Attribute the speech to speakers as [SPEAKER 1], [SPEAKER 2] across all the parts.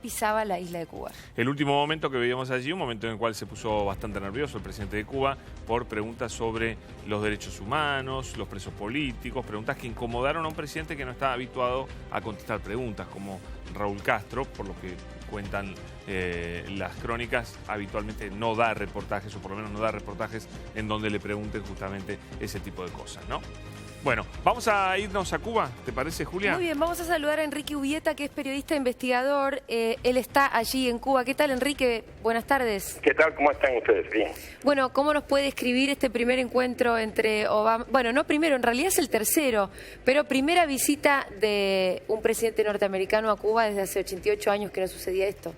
[SPEAKER 1] pisaba la isla de Cuba.
[SPEAKER 2] El último momento que veíamos allí, un momento en el cual se puso bastante nervioso el presidente de Cuba por preguntas sobre los derechos humanos, los presos políticos, preguntas que incomodaron a un presidente que no estaba habituado a contestar preguntas, como Raúl Castro, por lo que cuentan las crónicas, habitualmente no da reportajes, o por lo menos no da reportajes en donde le pregunten justamente ese tipo de cosas, ¿no? Bueno, vamos a irnos a Cuba, ¿te parece, Julia?
[SPEAKER 1] Muy bien, vamos a saludar a Enrique Ubieta, que es periodista e investigador. Él está allí en Cuba. ¿Qué tal, Enrique? Buenas tardes.
[SPEAKER 3] ¿Qué tal? ¿Cómo están ustedes? Bien.
[SPEAKER 1] Bueno, ¿cómo nos puede describir este primer encuentro entre Obama? Bueno, no primero, en realidad es el tercero, pero primera visita de un presidente norteamericano a Cuba desde hace 88 años que no sucedía esto.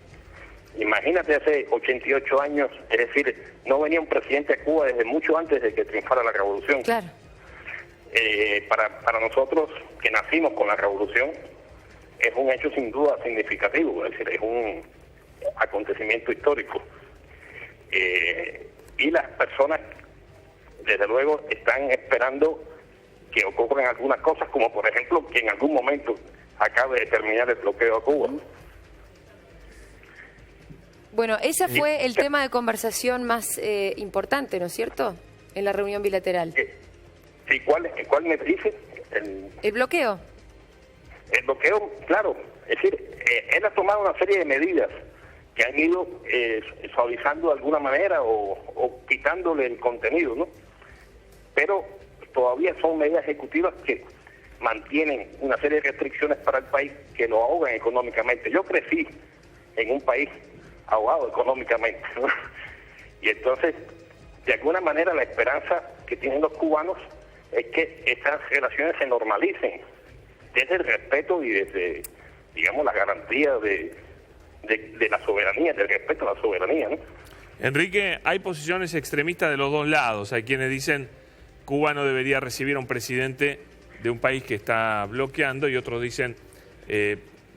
[SPEAKER 3] Imagínate, hace 88 años, es decir, no venía un presidente a Cuba desde mucho antes de que triunfara la revolución.
[SPEAKER 1] Claro.
[SPEAKER 3] Para nosotros, que nacimos con la revolución, es un hecho sin duda significativo, es decir, es un acontecimiento histórico. Y las personas, desde luego, están esperando que ocurran algunas cosas, como por ejemplo, que en algún momento acabe de terminar el bloqueo a Cuba.
[SPEAKER 1] Bueno, ese fue el tema de conversación más importante, ¿no es cierto?, en la reunión bilateral.
[SPEAKER 3] Sí, ¿cuál me dice?
[SPEAKER 1] ¿El bloqueo?
[SPEAKER 3] El bloqueo, claro. Es decir, él ha tomado una serie de medidas que han ido suavizando de alguna manera o quitándole el contenido, ¿no? Pero todavía son medidas ejecutivas que mantienen una serie de restricciones para el país que lo ahogan económicamente. Yo crecí en un país ahogado económicamente, ¿no? Y entonces, de alguna manera, la esperanza que tienen los cubanos es que estas relaciones se normalicen desde el respeto y desde, digamos, la garantía de la soberanía, del respeto a la soberanía, ¿no?
[SPEAKER 2] Enrique, hay posiciones extremistas de los dos lados. Hay quienes dicen Cuba no debería recibir a un presidente de un país que está bloqueando, y otros dicen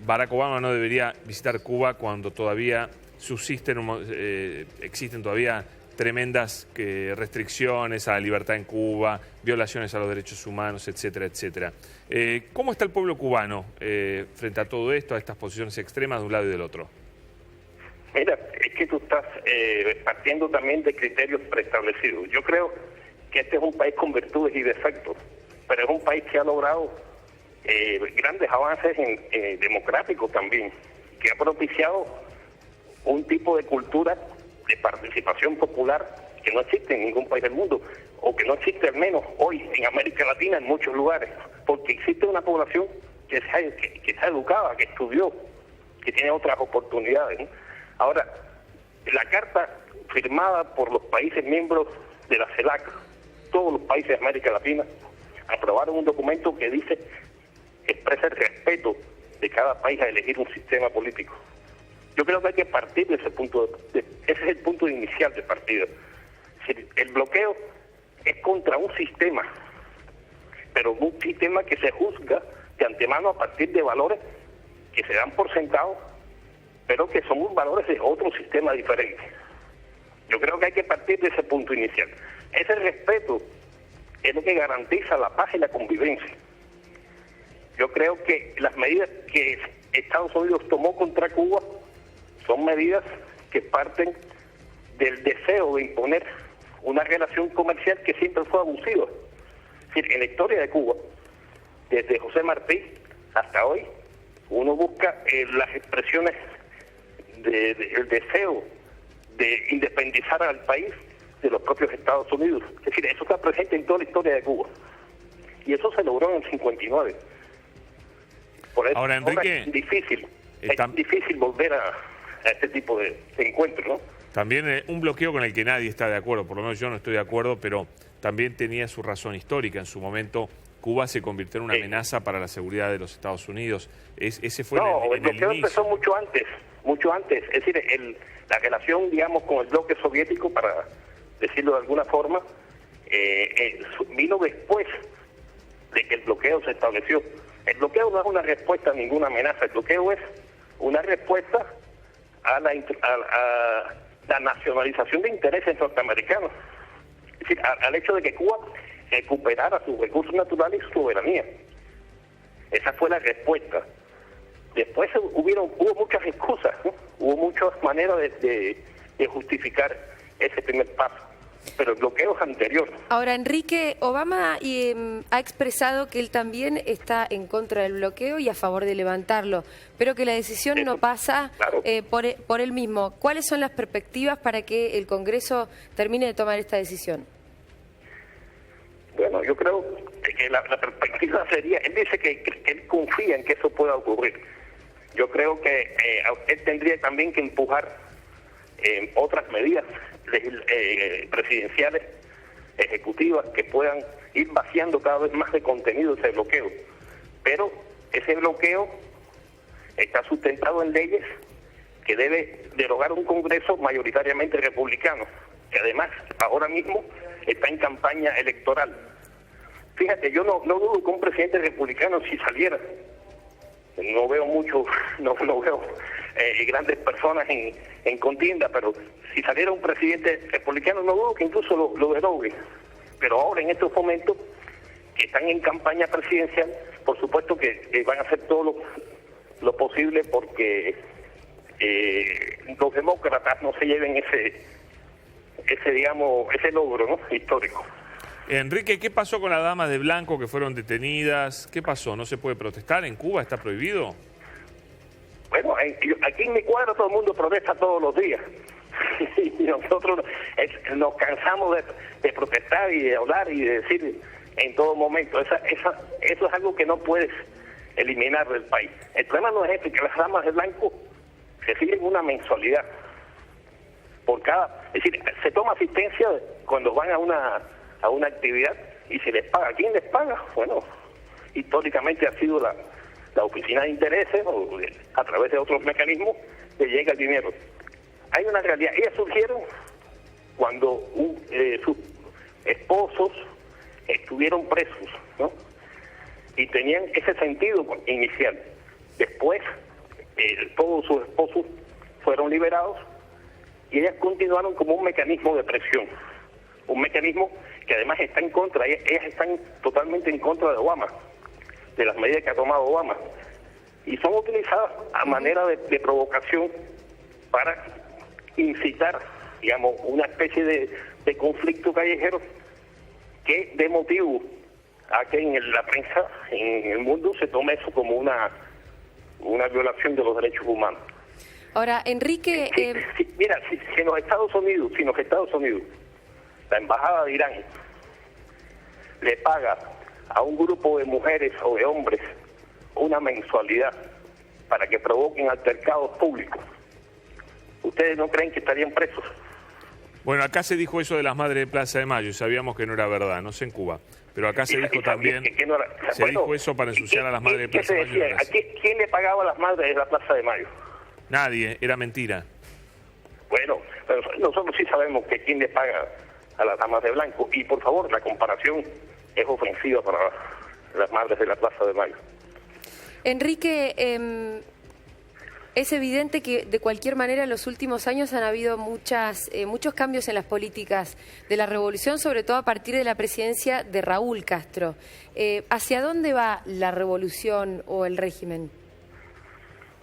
[SPEAKER 2] Barack Obama no debería visitar Cuba cuando todavía existen todavía tremendas restricciones a la libertad en Cuba, violaciones a los derechos humanos, etcétera, etcétera. ¿Cómo está el pueblo cubano frente a todo esto, a estas posiciones extremas de un lado y del otro?
[SPEAKER 3] Mira, es que tú estás partiendo también de criterios preestablecidos. Yo creo que este es un país con virtudes y defectos, pero es un país que ha logrado grandes avances democráticos también, que ha propiciado un tipo de cultura de participación popular que no existe en ningún país del mundo, o que no existe al menos hoy en América Latina en muchos lugares, porque existe una población que está educada, que estudió, que tiene otras oportunidades, ¿no? Ahora, la carta firmada por los países miembros de la CELAC, todos los países de América Latina, aprobaron un documento que dice, expresa el respeto de cada país a elegir un sistema político. Yo creo que hay que partir de ese punto, ese es el punto inicial de partida. El bloqueo es contra un sistema, pero un sistema que se juzga de antemano a partir de valores que se dan por sentado, pero que son valores de otro sistema diferente. Yo creo que hay que partir de ese punto inicial. Ese respeto es lo que garantiza la paz y la convivencia. Yo creo que las medidas que Estados Unidos tomó contra Cuba son medidas que parten del deseo de imponer una relación comercial que siempre fue abusiva. Es decir, en la historia de Cuba, desde José Martí hasta hoy, uno busca las expresiones del deseo de independizar al país de los propios Estados Unidos. Es decir, eso está presente en toda la historia de Cuba. Y eso se logró en el 59. Por eso
[SPEAKER 2] ahora, Enrique,
[SPEAKER 3] es difícil volver a este tipo de encuentros, ¿no?
[SPEAKER 2] También un bloqueo con el que nadie está de acuerdo, por lo menos yo no estoy de acuerdo, pero también tenía su razón histórica. En su momento, Cuba se convirtió en una amenaza para la seguridad de los Estados Unidos. Ese fue
[SPEAKER 3] el bloqueo empezó mucho antes. Es decir, la relación, digamos, con el bloque soviético, para decirlo de alguna forma, vino después de que el bloqueo se estableció. El bloqueo no es una respuesta a ninguna amenaza, el bloqueo es una respuesta a la nacionalización de intereses norteamericanos. Es decir, al hecho de que Cuba recuperara sus recursos naturales y su soberanía. Esa fue la respuesta. Después hubo muchas excusas, ¿no? manera de justificar ese primer paso. Pero el bloqueo es anterior.
[SPEAKER 1] Ahora, Enrique, Obama ha expresado que él también está en contra del bloqueo y a favor de levantarlo, pero que la decisión no pasa por él mismo. ¿Cuáles son las perspectivas para que el Congreso termine de tomar esta decisión?
[SPEAKER 3] Bueno, yo creo que la perspectiva sería, él dice que él confía en que eso pueda ocurrir. Yo creo que él tendría también que empujar otras medidas presidenciales, ejecutivas, que puedan ir vaciando cada vez más de contenido ese bloqueo. Pero ese bloqueo está sustentado en leyes que debe derogar un Congreso mayoritariamente republicano, que además ahora mismo está en campaña electoral. Fíjate, yo no dudo que un presidente republicano, si saliera, no veo mucho, no veo grandes personas en contienda, pero si saliera un presidente republicano, no dudo que incluso lo derogue. Pero ahora, en estos momentos que están en campaña presidencial, por supuesto que van a hacer todo lo posible porque los demócratas no se lleven ese logro, ¿no?, histórico.
[SPEAKER 2] Enrique, ¿qué pasó con las damas de blanco que fueron detenidas? ¿Qué pasó? ¿No se puede protestar en Cuba? ¿Está prohibido?
[SPEAKER 3] Bueno, aquí en mi cuadro todo el mundo protesta todos los días. Y nosotros nos cansamos de protestar y de hablar y de decir en todo momento. Eso es algo que no puedes eliminar del país. El problema no es que las damas de blanco reciben una mensualidad por cada... Es decir, se toma asistencia cuando van a una actividad y se les paga. ¿Quién les paga? Bueno, históricamente ha sido la oficina de intereses, o a través de otros mecanismos le llega el dinero. Hay una realidad. Ellas surgieron cuando sus esposos estuvieron presos, ¿no? Y tenían ese sentido inicial. Después, todos sus esposos fueron liberados y ellas continuaron como un mecanismo de presión. Un mecanismo que además está en contra, ellas están totalmente en contra de Obama, de las medidas que ha tomado Obama, y son utilizadas a manera de provocación para incitar, digamos, una especie de conflicto callejero que dé motivo a que en la prensa, en el mundo, se tome eso como una violación de los derechos humanos.
[SPEAKER 1] Ahora, Enrique...
[SPEAKER 3] Mira, si en los Estados Unidos, la embajada de Irán le paga a un grupo de mujeres o de hombres una mensualidad para que provoquen altercados públicos, ¿ustedes no creen que estarían presos?
[SPEAKER 2] Bueno, acá se dijo eso de las madres de Plaza de Mayo y sabíamos que no era verdad, no sé en Cuba, pero acá se dijo también, dijo eso para ensuciar a las madres de Plaza de Mayo.
[SPEAKER 3] ¿Quién le pagaba a las madres de la Plaza de Mayo?
[SPEAKER 2] Nadie, era mentira.
[SPEAKER 3] Bueno, pero nosotros sí sabemos que quién le paga a las damas de blanco, y por favor, la comparación es ofensiva para las madres de la Plaza de Mayo.
[SPEAKER 1] Enrique, es evidente que de cualquier manera en los últimos años han habido muchos cambios en las políticas de la revolución, sobre todo a partir de la presidencia de Raúl Castro. ¿Hacia dónde va la revolución o el régimen?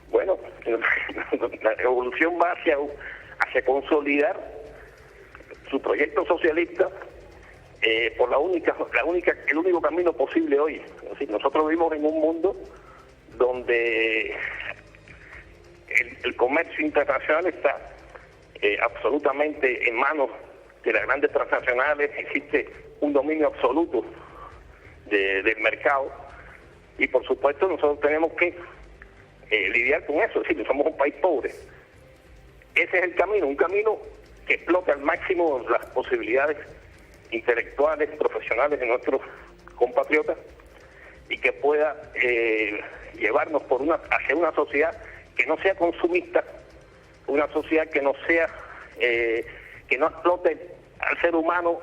[SPEAKER 3] Bueno, la revolución va hacia consolidar su proyecto socialista por el único camino posible hoy. Es decir, nosotros vivimos en un mundo donde el comercio internacional está absolutamente en manos de las grandes transnacionales. Existe un dominio absoluto del mercado, y por supuesto nosotros tenemos que lidiar con eso. Es decir, somos un país pobre. Ese es el camino, un camino que explote al máximo las posibilidades intelectuales, profesionales de nuestros compatriotas, y que pueda llevarnos hacia una sociedad que no sea consumista, una sociedad que no explote al ser humano,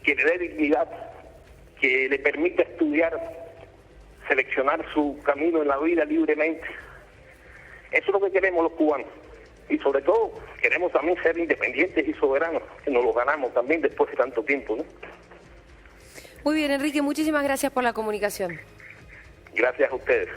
[SPEAKER 3] que le dé dignidad, que le permita estudiar, seleccionar su camino en la vida libremente. Eso es lo que queremos los cubanos. Y sobre todo, queremos también ser independientes y soberanos, que nos lo ganamos también después de tanto tiempo, ¿no?
[SPEAKER 1] Muy bien, Enrique, muchísimas gracias por la comunicación.
[SPEAKER 3] Gracias a ustedes.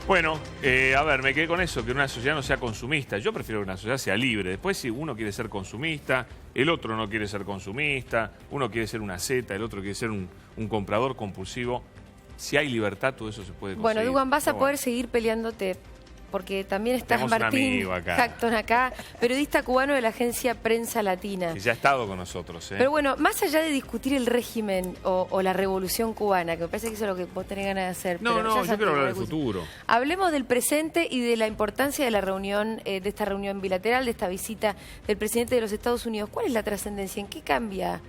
[SPEAKER 2] Bueno, a ver, me quedé con eso, que una sociedad no sea consumista. Yo prefiero que una sociedad sea libre. Después, si uno quiere ser consumista, el otro no quiere ser consumista, uno quiere ser una zeta, el otro quiere ser un comprador compulsivo. Si hay libertad, todo eso se puede conseguir.
[SPEAKER 1] Bueno, Dugan, vas a poder seguir peleándote, porque también estás
[SPEAKER 2] Tenemos
[SPEAKER 1] Martín Jackton acá, periodista cubano de la agencia Prensa Latina.
[SPEAKER 2] Que ya ha estado con nosotros.
[SPEAKER 1] Pero bueno, más allá de discutir el régimen o la revolución cubana, que me parece que eso es lo que vos tenés ganas de hacer.
[SPEAKER 2] No, yo quiero hablar del futuro.
[SPEAKER 1] Hablemos del presente y de la importancia de la reunión, de esta reunión bilateral, de esta visita del presidente de los Estados Unidos. ¿Cuál es la trascendencia? ¿En qué cambia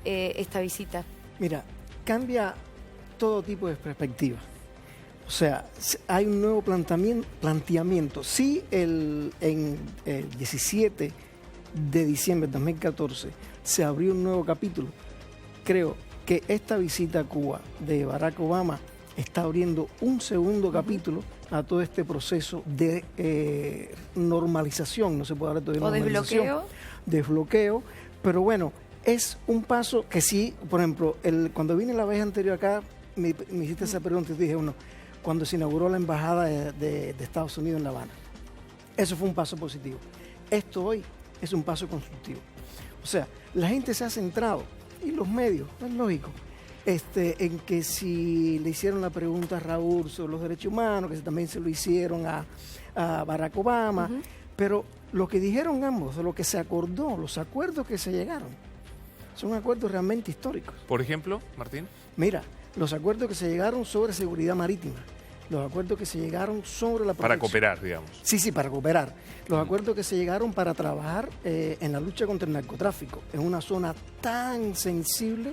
[SPEAKER 1] esta visita?
[SPEAKER 4] Mira, cambia todo tipo de perspectiva. O sea, hay un nuevo planteamiento. Sí, en el 17 de diciembre de 2014 se abrió un nuevo capítulo. Creo que esta visita a Cuba de Barack Obama está abriendo un segundo capítulo a todo este proceso de normalización, no se puede hablar todavía de normalización. Desbloqueo, pero bueno, es un paso que sí, por ejemplo, cuando vine la vez anterior acá, me hiciste esa pregunta y te dije, cuando se inauguró la embajada de Estados Unidos en La Habana. Eso fue un paso positivo. Esto hoy es un paso constructivo. O sea, la gente se ha centrado, y los medios, es lógico, en que si le hicieron la pregunta a Raúl sobre los derechos humanos, que también se lo hicieron a Barack Obama, pero lo que dijeron ambos, lo que se acordó, los acuerdos que se llegaron, son acuerdos realmente históricos.
[SPEAKER 2] Por ejemplo, Martín.
[SPEAKER 4] Mira, los acuerdos que se llegaron sobre seguridad marítima, los acuerdos que se llegaron sobre la protección.
[SPEAKER 2] Para cooperar, digamos.
[SPEAKER 4] Sí, para cooperar. Los acuerdos que se llegaron para trabajar en la lucha contra el narcotráfico, en una zona tan sensible,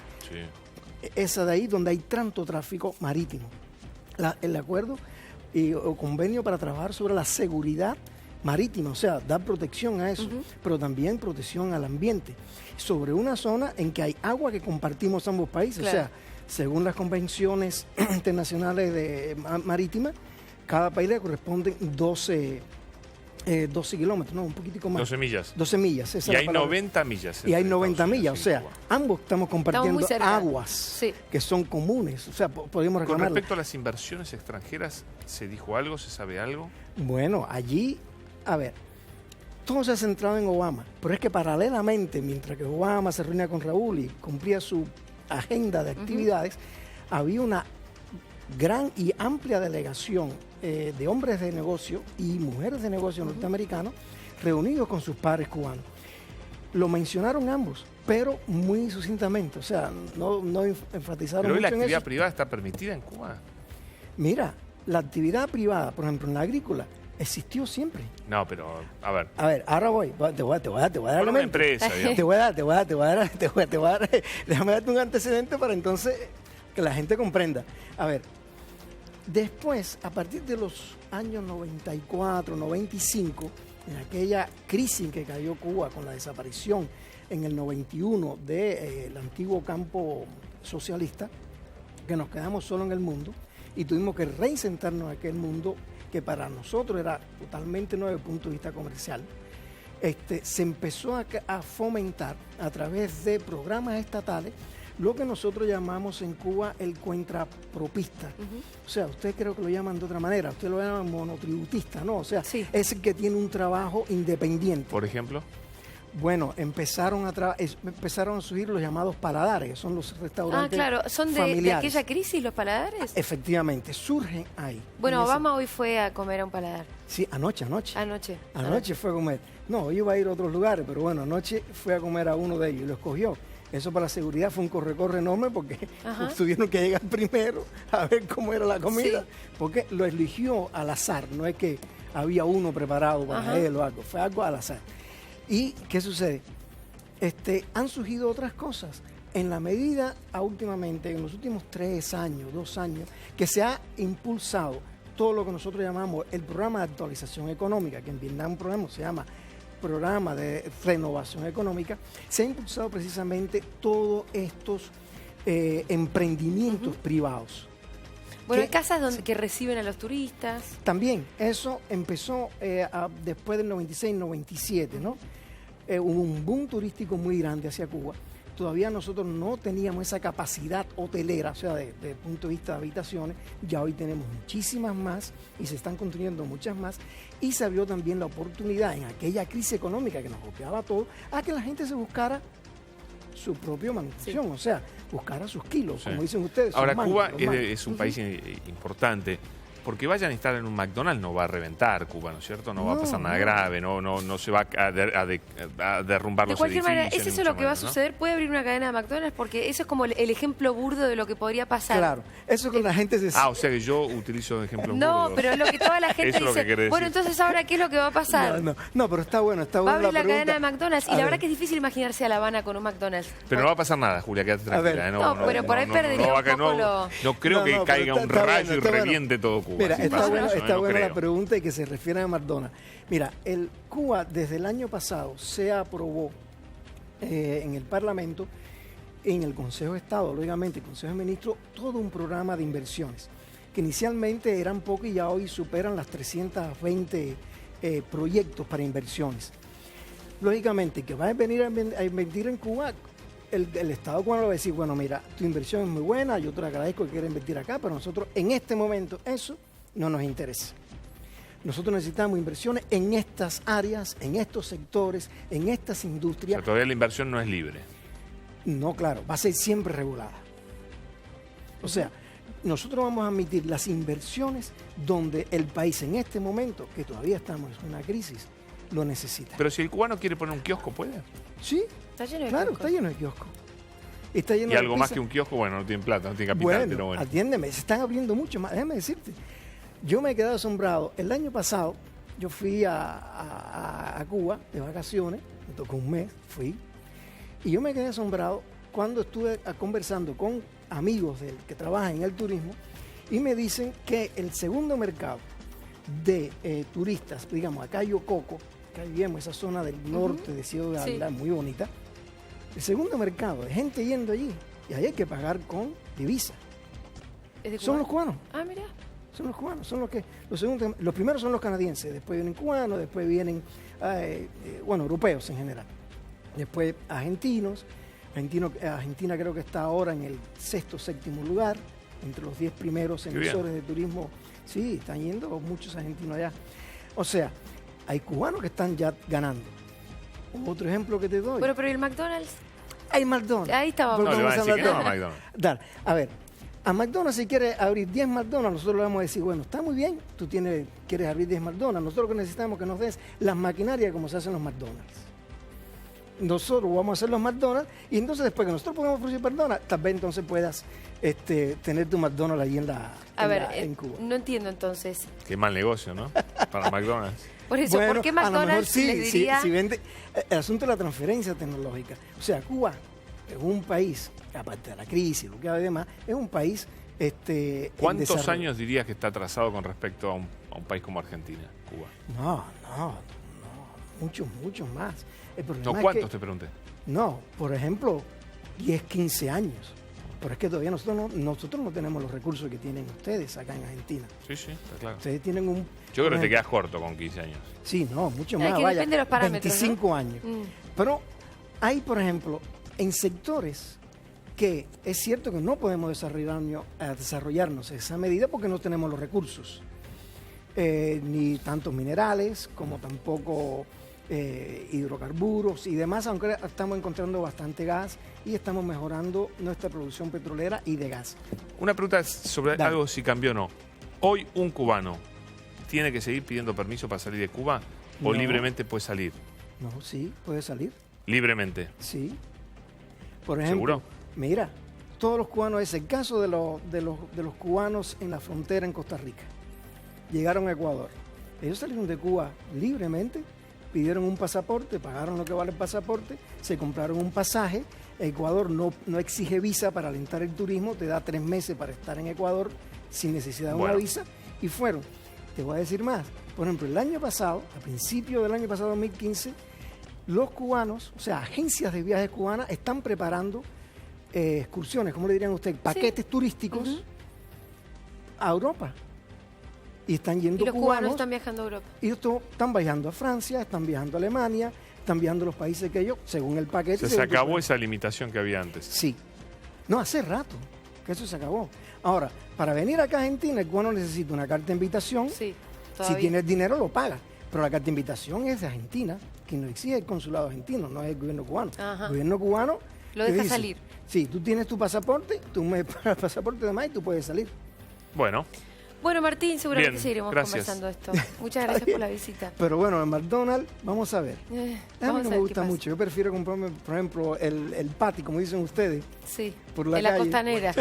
[SPEAKER 4] esa de ahí donde hay tanto tráfico marítimo. El acuerdo o convenio para trabajar sobre la seguridad marítima, o sea, dar protección a eso, pero también protección al ambiente, sobre una zona en que hay agua que compartimos ambos países, claro. O sea, según las convenciones internacionales marítimas, cada país le corresponden 12 kilómetros, ¿no? Un poquitico más.
[SPEAKER 2] 12 millas.
[SPEAKER 4] 12 millas.
[SPEAKER 2] Esa y hay 90 millas.
[SPEAKER 4] Y hay 90 millas, o sea, ambos estamos compartiendo aguas que son comunes, o sea, podemos reclamarlo.
[SPEAKER 2] Con respecto a las inversiones extranjeras, ¿se dijo algo? ¿Se sabe algo?
[SPEAKER 4] Bueno, allí, a ver, todo se ha centrado en Obama, pero es que paralelamente, mientras que Obama se reunía con Raúl y cumplía su agenda de actividades, había una gran y amplia delegación de hombres de negocio y mujeres de negocio norteamericanos reunidos con sus pares cubanos. Lo mencionaron ambos, pero muy sucintamente, o sea, no enfatizaron
[SPEAKER 2] pero
[SPEAKER 4] mucho en eso.
[SPEAKER 2] ¿Pero la actividad privada está permitida en Cuba?
[SPEAKER 4] Mira, la actividad privada, por ejemplo, en la agrícola, existió siempre.
[SPEAKER 2] No, pero, a ver.
[SPEAKER 4] A ver, ahora te voy a dar
[SPEAKER 2] una empresa, digamos.
[SPEAKER 4] Te voy a dar, déjame darte un antecedente para entonces que la gente comprenda. A ver, después, a partir de los años 94, 95, en aquella crisis que cayó Cuba con la desaparición en el 91 del antiguo campo socialista, que nos quedamos solo en el mundo y tuvimos que reinsertarnos en aquel mundo que para nosotros era totalmente nuevo desde el punto de vista comercial, se empezó a fomentar a través de programas estatales lo que nosotros llamamos en Cuba el contrapropista. O sea, ustedes creo que lo llaman de otra manera, ustedes lo llaman monotributista, ¿no? O sea, es el que tiene un trabajo independiente.
[SPEAKER 2] Por ejemplo.
[SPEAKER 4] Bueno, empezaron a surgir los llamados paladares, que son los restaurantes familiares.
[SPEAKER 1] Ah, claro, ¿son de aquella crisis los paladares?
[SPEAKER 4] Efectivamente, surgen ahí.
[SPEAKER 1] Bueno, Obama hoy fue a comer a un paladar.
[SPEAKER 4] Sí, anoche. Anoche fue a comer. No, iba a ir a otros lugares, pero bueno, anoche fue a comer a uno de ellos y lo escogió. Eso para la seguridad fue un corre-corre enorme porque tuvieron que llegar primero a ver cómo era la comida, porque lo eligió al azar, no es que había uno preparado para él o algo, fue algo al azar. ¿Y qué sucede? Han surgido otras cosas. En la medida, últimamente, en los últimos 3 años, 2 años, que se ha impulsado todo lo que nosotros llamamos el programa de actualización económica, que en Vietnam se llama Programa de Renovación Económica, se ha impulsado precisamente todos estos emprendimientos privados.
[SPEAKER 1] Bueno, hay casas que reciben a los turistas.
[SPEAKER 4] También, eso empezó después del 96-97, ¿no? Hubo un boom turístico muy grande hacia Cuba, todavía nosotros no teníamos esa capacidad hotelera, o sea, desde el punto de vista de habitaciones. Ya hoy tenemos muchísimas más y se están construyendo muchas más. Y se abrió también la oportunidad en aquella crisis económica que nos golpeaba a todos, a que la gente se buscara su propia manutención, o sea, buscara sus kilos, como dicen ustedes.
[SPEAKER 2] Ahora,
[SPEAKER 4] sus
[SPEAKER 2] Cuba
[SPEAKER 4] mangos,
[SPEAKER 2] es un país importante. Porque vayan a instalar en un McDonald's no va a reventar Cuba, ¿no es cierto? No va a pasar nada grave, no se va a derrumbar los edificios.
[SPEAKER 1] De cualquier manera, ¿es
[SPEAKER 2] ni
[SPEAKER 1] eso
[SPEAKER 2] mucho
[SPEAKER 1] lo que va a
[SPEAKER 2] menos, ¿no?
[SPEAKER 1] suceder? ¿Puede abrir una cadena de McDonald's? Porque eso es como el ejemplo burdo de lo que podría pasar.
[SPEAKER 4] Claro, eso con la gente se...
[SPEAKER 2] O sea que yo utilizo ejemplos
[SPEAKER 1] No,
[SPEAKER 2] burdos.
[SPEAKER 1] pero es lo que toda la gente
[SPEAKER 2] Eso es lo que
[SPEAKER 1] dice.
[SPEAKER 2] querés
[SPEAKER 1] Bueno,
[SPEAKER 2] decir.
[SPEAKER 1] entonces ahora, ¿qué es lo que va a pasar?
[SPEAKER 4] No, pero está bueno
[SPEAKER 1] Va a abrir la
[SPEAKER 4] pregunta.
[SPEAKER 1] cadena de McDonald's y
[SPEAKER 4] A
[SPEAKER 1] la
[SPEAKER 4] ver.
[SPEAKER 1] verdad que es difícil imaginarse a La Habana con un McDonald's.
[SPEAKER 2] Pero no va a pasar nada, Julia, quédate tranquila.
[SPEAKER 4] ver.
[SPEAKER 1] No, pero por ahí perdería
[SPEAKER 2] va
[SPEAKER 1] un
[SPEAKER 2] a caer-
[SPEAKER 1] poco
[SPEAKER 2] no creo que
[SPEAKER 4] pero
[SPEAKER 2] caiga un
[SPEAKER 4] está
[SPEAKER 2] rayo
[SPEAKER 4] bueno,
[SPEAKER 2] y
[SPEAKER 4] está bueno.
[SPEAKER 2] reviente todo Cuba.
[SPEAKER 4] Mira,
[SPEAKER 2] si
[SPEAKER 4] está
[SPEAKER 2] pasa
[SPEAKER 4] buena
[SPEAKER 2] eso, no
[SPEAKER 4] la
[SPEAKER 2] creo.
[SPEAKER 4] pregunta y que se refiere a McDonald's. Mira, Cuba desde el año pasado se aprobó en el Parlamento, en el Consejo de Estado, lógicamente, el Consejo de Ministros, todo un programa de inversiones, que inicialmente eran pocos y ya hoy superan las 320 proyectos para inversiones. Lógicamente, que va a venir a invertir en Cuba, el Estado cubano va a decir, bueno, mira, tu inversión es muy buena, yo te lo agradezco que quieras invertir acá, pero nosotros en este momento eso no nos interesa. Nosotros necesitamos inversiones en estas áreas, en estos sectores, en estas
[SPEAKER 2] O
[SPEAKER 4] industrias.
[SPEAKER 2] sea, todavía la inversión no es libre.
[SPEAKER 4] No, claro, va a ser siempre regulada. O sea, nosotros vamos a admitir las inversiones donde el país en este momento, que todavía estamos en una crisis, lo necesita.
[SPEAKER 2] Pero si el cubano quiere poner un kiosco, ¿puede?
[SPEAKER 4] Sí,
[SPEAKER 1] Está lleno de
[SPEAKER 4] claro,
[SPEAKER 1] kioscos.
[SPEAKER 4] está lleno de kioscos. Está lleno
[SPEAKER 2] Y
[SPEAKER 4] de
[SPEAKER 2] algo más
[SPEAKER 4] pizza.
[SPEAKER 2] que un kiosco, bueno, no tiene plata, no tiene capital,
[SPEAKER 4] Bueno,
[SPEAKER 2] pero bueno.
[SPEAKER 4] atiéndeme, se están abriendo mucho más. Déjame decirte, yo me he quedado asombrado. El año pasado yo fui a Cuba de vacaciones, me tocó un mes, fui, y yo me quedé asombrado cuando estuve conversando con amigos que trabajan en el turismo y me dicen que el segundo mercado de turistas, digamos, acá Cayo Coco, que vivimos esa zona del norte de Ciudad de Ávila, muy bonita, el segundo mercado de gente yendo allí, y ahí hay que pagar con divisa.
[SPEAKER 1] ¿Es de
[SPEAKER 4] Son
[SPEAKER 1] Cuba?
[SPEAKER 4] los cubanos.
[SPEAKER 1] Ah, mira.
[SPEAKER 4] Son los cubanos, son los primeros son los canadienses, después vienen cubanos, después vienen, europeos en general. Después argentinos. Argentina creo que está ahora en el 6º, 7º lugar, entre los 10 primeros emisores de turismo. Sí, están yendo muchos argentinos allá. O sea, hay cubanos que están ya ganando. Otro ejemplo que te doy.
[SPEAKER 1] Bueno, pero ¿y el McDonald's?
[SPEAKER 4] Hay McDonald's.
[SPEAKER 1] Ahí estaba.
[SPEAKER 4] Porque
[SPEAKER 2] No, le va a
[SPEAKER 4] vamos
[SPEAKER 2] decir que no
[SPEAKER 4] hablar
[SPEAKER 2] a
[SPEAKER 4] de-
[SPEAKER 2] McDonald's.
[SPEAKER 4] Dale, a ver, a McDonald's si quiere abrir 10 McDonald's, nosotros le vamos a decir, bueno, está muy bien, tú quieres abrir 10 McDonald's, nosotros lo que necesitamos que nos des las maquinarias como se hacen los McDonald's. Nosotros vamos a hacer los McDonald's y entonces después que nosotros podamos ofrecer McDonald's, tal vez entonces puedas tener tu McDonald's ahí en Cuba.
[SPEAKER 1] No entiendo entonces.
[SPEAKER 2] Qué mal negocio, ¿no? Para McDonald's.
[SPEAKER 1] Por eso,
[SPEAKER 4] Bueno,
[SPEAKER 1] ¿por qué
[SPEAKER 4] a lo mejor
[SPEAKER 1] McDonald's
[SPEAKER 4] sí,
[SPEAKER 1] les diría?
[SPEAKER 4] si vende, el asunto de la transferencia tecnológica. O sea, Cuba es un país, aparte de la crisis, lo que hay demás, es un país en
[SPEAKER 2] ¿Cuántos
[SPEAKER 4] desarrollo.
[SPEAKER 2] años dirías que está atrasado con respecto a un país como Argentina, Cuba?
[SPEAKER 4] No, muchos más. El problema
[SPEAKER 2] No,
[SPEAKER 4] es
[SPEAKER 2] ¿cuántos
[SPEAKER 4] que-
[SPEAKER 2] te pregunté?
[SPEAKER 4] No, por ejemplo, 10, 15 años. Pero es que todavía nosotros no tenemos los recursos que tienen ustedes acá en Argentina.
[SPEAKER 2] Sí, está claro.
[SPEAKER 4] Ustedes tienen un...
[SPEAKER 2] Yo creo que te
[SPEAKER 4] por
[SPEAKER 2] quedas corto con 15 años.
[SPEAKER 4] Sí, no, mucho
[SPEAKER 1] Es
[SPEAKER 4] más.
[SPEAKER 1] que
[SPEAKER 4] Vaya,
[SPEAKER 1] depende de los parámetros,
[SPEAKER 4] 25
[SPEAKER 1] ¿no?
[SPEAKER 4] años. Pero hay, por ejemplo, en sectores que es cierto que no podemos desarrollarnos a esa medida porque no tenemos los recursos. Ni tantos minerales como tampoco hidrocarburos y demás, aunque estamos encontrando bastante gas y estamos mejorando nuestra producción petrolera y de gas.
[SPEAKER 2] Una pregunta sobre
[SPEAKER 4] Dale.
[SPEAKER 2] algo si cambió o no. ¿Hoy un cubano tiene que seguir pidiendo permiso para salir de Cuba o
[SPEAKER 4] No.
[SPEAKER 2] libremente puede salir?
[SPEAKER 4] No, sí, puede salir.
[SPEAKER 2] Libremente.
[SPEAKER 4] Sí. Por ejemplo,
[SPEAKER 2] ¿Seguro?
[SPEAKER 4] mira, todos los cubanos, es el caso de los cubanos en la frontera en Costa Rica. Llegaron a Ecuador. Ellos salieron de Cuba libremente, pidieron un pasaporte, pagaron lo que vale el pasaporte, se compraron un pasaje. Ecuador no exige visa para alentar el turismo, te da 3 meses para estar en Ecuador sin necesidad de una
[SPEAKER 2] Bueno.
[SPEAKER 4] visa y fueron. Te voy a decir más. Por ejemplo, el año pasado, a principios del año pasado, 2015, los cubanos, o sea, agencias de viajes cubanas están preparando excursiones, ¿cómo le dirían ustedes? Paquetes turísticos a Europa. Y están yendo
[SPEAKER 1] Y los cubanos están viajando a Europa.
[SPEAKER 4] y están viajando a Francia, están viajando a Alemania, están viajando los países que ellos, según el paquete.
[SPEAKER 2] Se acabó esa limitación que había antes.
[SPEAKER 4] Sí. No, hace rato que eso se acabó. Ahora, para venir acá a Argentina, el cubano necesita una carta de invitación.
[SPEAKER 1] Sí,
[SPEAKER 4] Si
[SPEAKER 1] todavía.
[SPEAKER 4] tienes dinero, lo pagas. Pero la carta de invitación es de Argentina, que no exige el consulado argentino, no es el gobierno cubano.
[SPEAKER 1] Ajá.
[SPEAKER 4] El gobierno cubano
[SPEAKER 1] Lo
[SPEAKER 4] te
[SPEAKER 1] deja
[SPEAKER 4] dice,
[SPEAKER 1] salir.
[SPEAKER 4] Sí, tú tienes tu pasaporte, tú me pagas el pasaporte de más y tú puedes salir.
[SPEAKER 2] Bueno,
[SPEAKER 1] Bueno, Martín, seguramente
[SPEAKER 2] Bien,
[SPEAKER 1] seguiremos
[SPEAKER 2] gracias.
[SPEAKER 1] conversando esto. Muchas gracias por la visita.
[SPEAKER 4] Pero bueno, en McDonald's, vamos a ver. A mí
[SPEAKER 1] Vamos
[SPEAKER 4] no
[SPEAKER 1] a
[SPEAKER 4] me
[SPEAKER 1] ver qué
[SPEAKER 4] gusta
[SPEAKER 1] pasa.
[SPEAKER 4] mucho. Yo prefiero comprarme, por ejemplo, el patty, como dicen ustedes.
[SPEAKER 1] Sí,
[SPEAKER 4] por la
[SPEAKER 1] en la
[SPEAKER 4] calle.
[SPEAKER 1] costanera.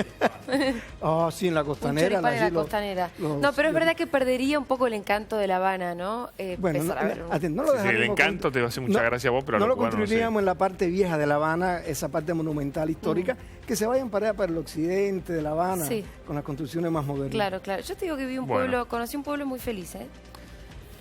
[SPEAKER 4] Ah, sí, en la
[SPEAKER 1] Un
[SPEAKER 4] costanera.
[SPEAKER 1] choripán en la
[SPEAKER 4] allí los-
[SPEAKER 1] costanera.
[SPEAKER 4] los-
[SPEAKER 1] No, pero es verdad que perdería un poco el encanto de La Habana, ¿no?
[SPEAKER 4] Bueno,
[SPEAKER 1] Empezar a ver
[SPEAKER 4] no lo
[SPEAKER 2] Sí, el
[SPEAKER 4] dejaremos
[SPEAKER 2] encanto te va a hacer mucha gracia a vos, pero a
[SPEAKER 4] no
[SPEAKER 2] los
[SPEAKER 4] lo
[SPEAKER 2] cubanos no sé.
[SPEAKER 4] construiríamos en la parte vieja de La Habana, esa parte monumental histórica,
[SPEAKER 1] Mm.
[SPEAKER 4] que se vayan para allá, para el occidente de La Habana,
[SPEAKER 1] Sí.
[SPEAKER 4] con las construcciones más modernas.
[SPEAKER 1] Claro, claro. Yo te digo que vi un
[SPEAKER 2] Bueno.
[SPEAKER 1] pueblo, conocí un pueblo muy feliz, ¿eh?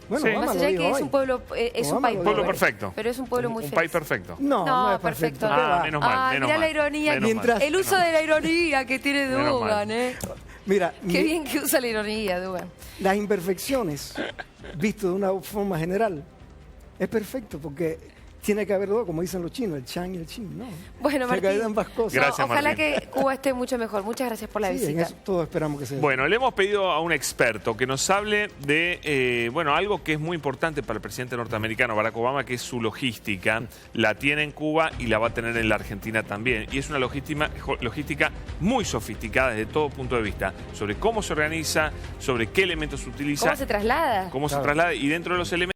[SPEAKER 4] Bueno,
[SPEAKER 2] Sí.
[SPEAKER 4] Obama
[SPEAKER 1] Más
[SPEAKER 4] lo
[SPEAKER 1] allá de
[SPEAKER 4] dijo
[SPEAKER 1] que es
[SPEAKER 4] hoy.
[SPEAKER 1] un pueblo, es un
[SPEAKER 4] Obama
[SPEAKER 1] país
[SPEAKER 4] lo
[SPEAKER 2] Pueblo
[SPEAKER 1] pobre,
[SPEAKER 2] perfecto.
[SPEAKER 1] pero es un pueblo muy
[SPEAKER 2] Un
[SPEAKER 1] feliz.
[SPEAKER 2] país perfecto.
[SPEAKER 4] No, no es
[SPEAKER 1] perfecto.
[SPEAKER 4] perfecto. ¿qué va?
[SPEAKER 2] Menos mal,
[SPEAKER 1] Ah,
[SPEAKER 2] menos
[SPEAKER 1] mirá
[SPEAKER 2] mal.
[SPEAKER 1] la ironía.
[SPEAKER 2] Menos
[SPEAKER 4] Mientras-
[SPEAKER 2] mal.
[SPEAKER 1] El uso de la ironía que tiene
[SPEAKER 2] Menos mal.
[SPEAKER 1] Dugan, ¿eh?
[SPEAKER 4] Mira,
[SPEAKER 1] Qué bien que usa la ironía, Dugan.
[SPEAKER 4] las imperfecciones, visto de una forma general, es perfecto porque tiene que haber dos, como dicen los chinos, el chan y el chin, ¿no?
[SPEAKER 1] Bueno,
[SPEAKER 4] Tiene que haber
[SPEAKER 1] Martín.
[SPEAKER 4] ambas cosas.
[SPEAKER 2] Gracias,
[SPEAKER 1] Ojalá
[SPEAKER 2] Martín.
[SPEAKER 1] que Cuba esté mucho mejor. Muchas gracias por la
[SPEAKER 4] Sí, en
[SPEAKER 1] visita.
[SPEAKER 4] eso todos esperamos que sea.
[SPEAKER 2] Bueno, le hemos pedido a un experto que nos hable de algo que es muy importante para el presidente norteamericano Barack Obama, que es su logística. La tiene en Cuba y la va a tener en la Argentina también. Y es una logística muy sofisticada desde todo punto de vista, sobre cómo se organiza, sobre qué elementos se utiliza,
[SPEAKER 1] ¿Cómo se traslada?
[SPEAKER 2] cómo se
[SPEAKER 4] Claro.
[SPEAKER 2] traslada y dentro de los elementos